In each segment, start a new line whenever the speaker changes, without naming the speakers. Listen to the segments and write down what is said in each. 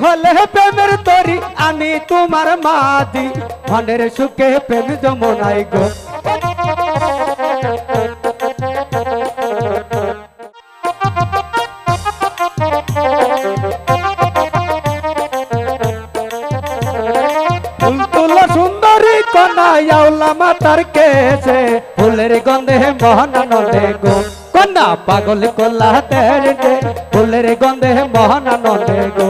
হলে প্রেমের তরি আমি তোমার মাদি মনের সুখে প্রেম যমুনাই গো ফুল তুলো সুন্দরী কন্যা আউলা মাতার কেছে ফুলের গন্ধে মহানন্দে গো কন্যা পাগল কোলা তেরে ফুলের গন্ধে মহানন্দে গো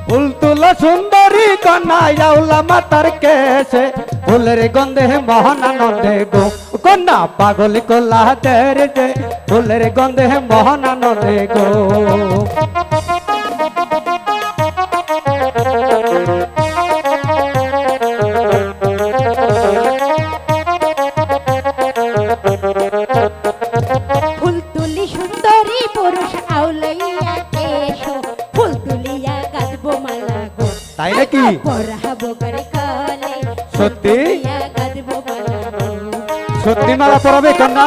ফুল তুলো সুন্দরী কন্যা আউলা মাতার কেছে ফুলের গন্ধে মহানন্দে গো কন্যা পাগল কোলা তেরে ফুলের গন্ধে মহানন্দে গো
ফুল তুলি সুন্দরী পুরুষ আউলাইয়া এসো ফুল তুলিয়া গাঁথবো মালা গো
তাই নাকি
পরাবো করে কলে
সত্যি
গাঁথবো মালা গো
সত্যি মালা পরাবে কন্যা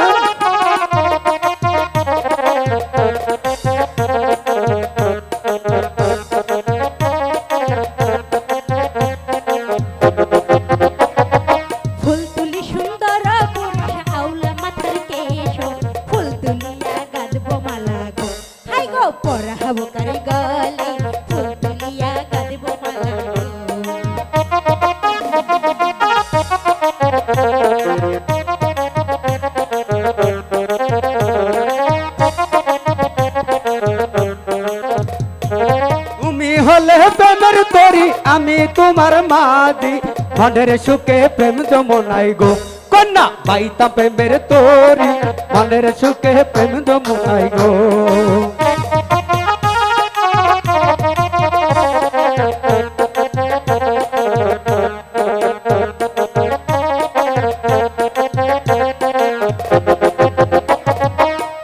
ফুল তুলি সুন্দর পুরুষ আউলা মাথার কেশো ফুল তুলিয়া গাঁথবো মালা গো হাই গো পরাবো করে গলে ফুল তুলিয়া গাঁথবো মালা গো
তুমি হলে প্রেমের তরি আমি তোমার মাদি মনের সুখে প্রেম যমুনাই গো কন্যা বাইতা প্রেমের তরি মনের সুখে প্রেম যমুনাই গো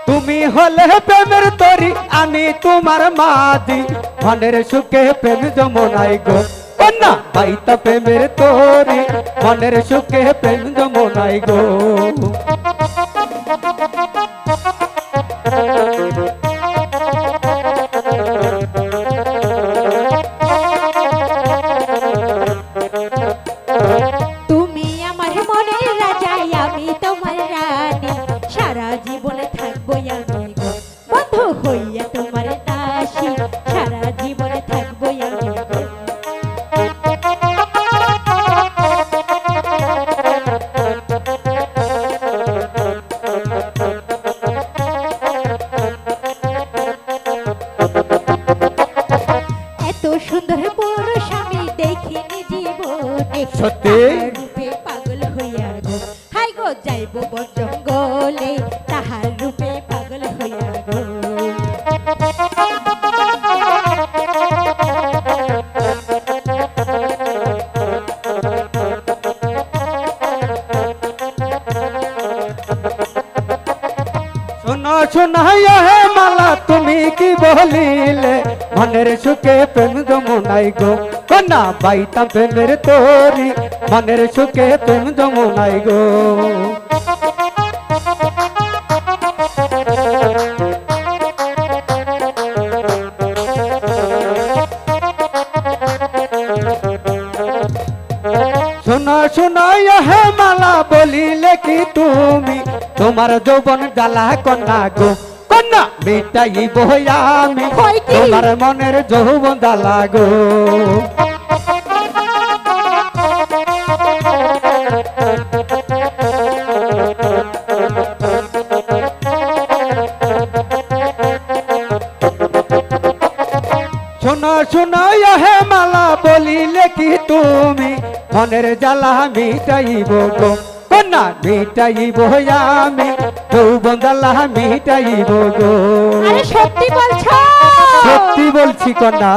তুমি হলে প্রেমের তরি আমি তোমার মাদি মনের সুখে প্রেম যমুনাই গো কন্যা বাইতা প্রেমের তরি মনের সুখে প্রেম যমুনাই গো
তুমি আমার মনের রাজা আমি তোমার রানী সারা জীবনে থাকবো আমি গো বন্ধু হইয়া তোমার দাসী সারা জীবনে থাকবো আমি গো এত সুন্দর পুরুষ আমি দেখিনি জীবনে
সত্যি?
তাহার রূপে পাগল হইয়া গো হাই গো যাইব বন জঙ্গলে তাহার রূপে পাগল হইয়া গো
শোনো শোনাইয়া হে মালা তুমি কি বলিলে মনের সুখে প্রেম যমুনাই গো কন্যা বাইতা প্রেমের তরি মনের সুখে প্রেম যমুনাই গো শোনো শোনাইয়া হে মালা বলিলে কি তুমি তোমার যৌবন জ্বালা কন্যা গো কন্যা মিটাইব আমি
হয় কি?
তোমার মনের যৌবন জ্বালা গো শোনো শোনাইয়া হে মালা বলিলে কি তুমি মনের জ্বালা মিটাইব গো কন্যা মিটাইব আমি যৌবন জ্বালা মিটাইব গো
আরে সত্যি বলছো
সত্যি বলছি কন্যা